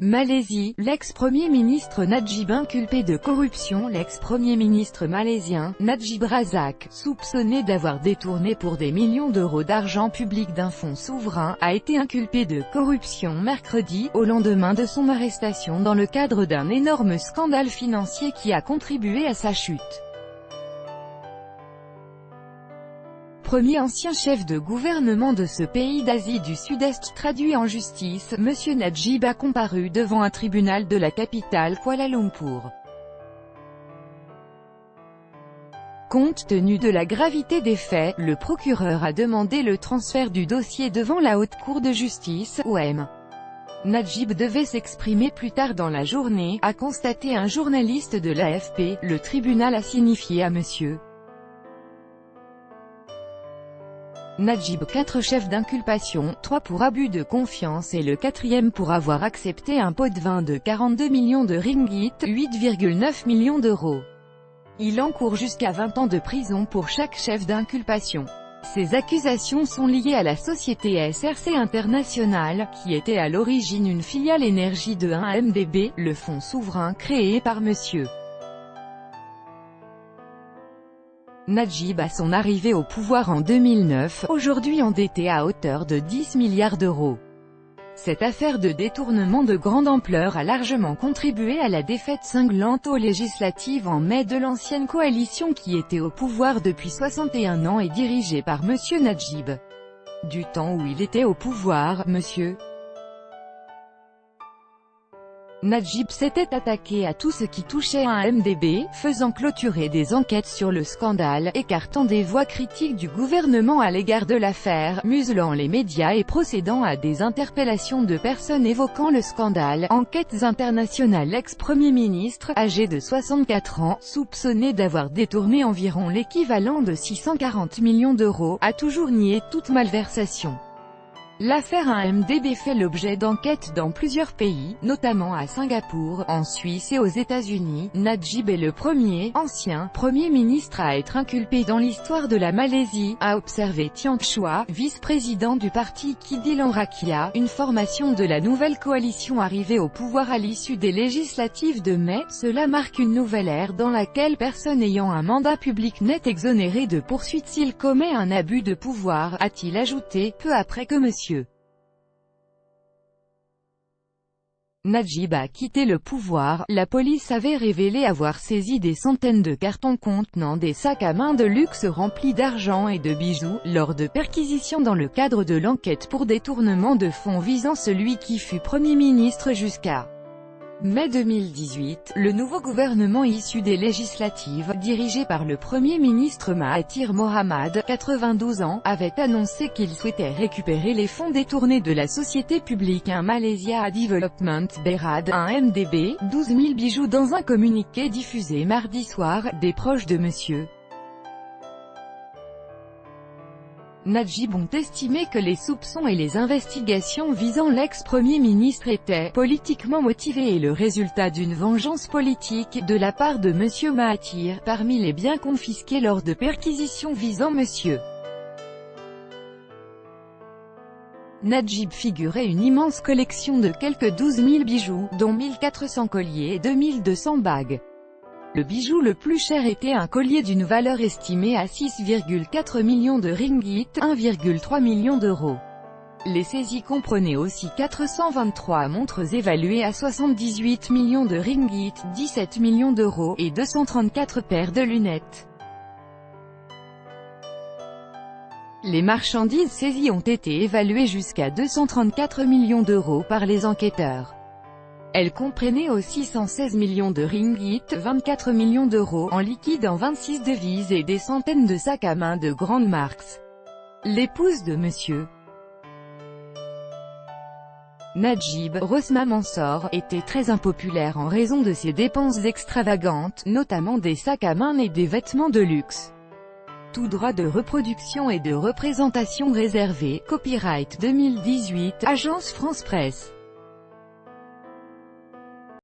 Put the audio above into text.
Malaisie, l'ex-premier ministre Najib inculpé de corruption. L'ex-premier ministre malaisien, Najib Razak, soupçonné d'avoir détourné pour des millions d'euros d'argent public d'un fonds souverain, a été inculpé de corruption mercredi, au lendemain de son arrestation dans le cadre d'un énorme scandale financier qui a contribué à sa chute. Premier ancien chef de gouvernement de ce pays d'Asie du Sud-Est traduit en justice, M. Najib a comparu devant un tribunal de la capitale Kuala Lumpur. Compte tenu de la gravité des faits, le procureur a demandé le transfert du dossier devant la Haute Cour de justice, OM. Najib devait s'exprimer plus tard dans la journée, a constaté un journaliste de l'AFP. Le tribunal a signifié à M. Najib 4 chefs d'inculpation, 3 pour abus de confiance et le 4e pour avoir accepté un pot de vin de 42 millions de ringgit, 8,9 millions d'euros. Il encourt jusqu'à 20 ans de prison pour chaque chef d'inculpation. Ces accusations sont liées à la société SRC International, qui était à l'origine une filiale énergie de 1MDB, le fonds souverain créé par M. Najib à son arrivée au pouvoir en 2009, aujourd'hui endetté à hauteur de 10 milliards d'euros. Cette affaire de détournement de grande ampleur a largement contribué à la défaite cinglante aux législatives en mai de l'ancienne coalition qui était au pouvoir depuis 61 ans et dirigée par M. Najib. Du temps où il était au pouvoir, M. Najib s'était attaqué à tout ce qui touchait à un MDB, faisant clôturer des enquêtes sur le scandale, écartant des voix critiques du gouvernement à l'égard de l'affaire, muselant les médias et procédant à des interpellations de personnes évoquant le scandale. Enquêtes internationales. L'ex-premier ministre, âgé de 64 ans, soupçonné d'avoir détourné environ l'équivalent de 640 millions d'euros, a toujours nié toute malversation. L'affaire 1MDB fait l'objet d'enquêtes dans plusieurs pays, notamment à Singapour, en Suisse et aux États-Unis. Najib est le premier, ancien, premier ministre à être inculpé dans l'histoire de la Malaisie, a observé Tian Chua, vice-président du parti Keadilan Rakyat, une formation de la nouvelle coalition arrivée au pouvoir à l'issue des législatives de mai. Cela marque une nouvelle ère dans laquelle personne ayant un mandat public n'est exonéré de poursuites s'il commet un abus de pouvoir, a-t-il ajouté, peu après que M. Najib a quitté le pouvoir. La police avait révélé avoir saisi des centaines de cartons contenant des sacs à main de luxe remplis d'argent et de bijoux, lors de perquisitions dans le cadre de l'enquête pour détournement de fonds visant celui qui fut Premier ministre jusqu'à mai 2018, le nouveau gouvernement issu des législatives, dirigé par le Premier ministre Mahathir Mohamad, 92 ans, avait annoncé qu'il souhaitait récupérer les fonds détournés de la société publique Malaysia Development Berhad, 1MDB, 12 000 bijoux. Dans un communiqué diffusé mardi soir, des proches de M. Najib ont estimé que les soupçons et les investigations visant l'ex-premier ministre étaient politiquement motivés et le résultat d'une vengeance politique de la part de M. Mahathir. Parmi les biens confisqués lors de perquisitions visant M. Najib figurait une immense collection de quelques 12 000 bijoux, dont 1400 colliers et 2200 bagues. Le bijou le plus cher était un collier d'une valeur estimée à 6,4 millions de ringgit, 1,3 million d'euros. Les saisies comprenaient aussi 423 montres évaluées à 78 millions de ringgit, 17 millions d'euros, et 234 paires de lunettes. Les marchandises saisies ont été évaluées jusqu'à 234 millions d'euros par les enquêteurs. Elle comprenait aussi 116 millions de ringgit, 24 millions d'euros en liquide en 26 devises et des centaines de sacs à main de grandes marques. L'épouse de M. Najib, Rosma Mansour, était très impopulaire en raison de ses dépenses extravagantes, notamment des sacs à main et des vêtements de luxe. Tout droit de reproduction et de représentation réservé. Copyright 2018, Agence France Presse.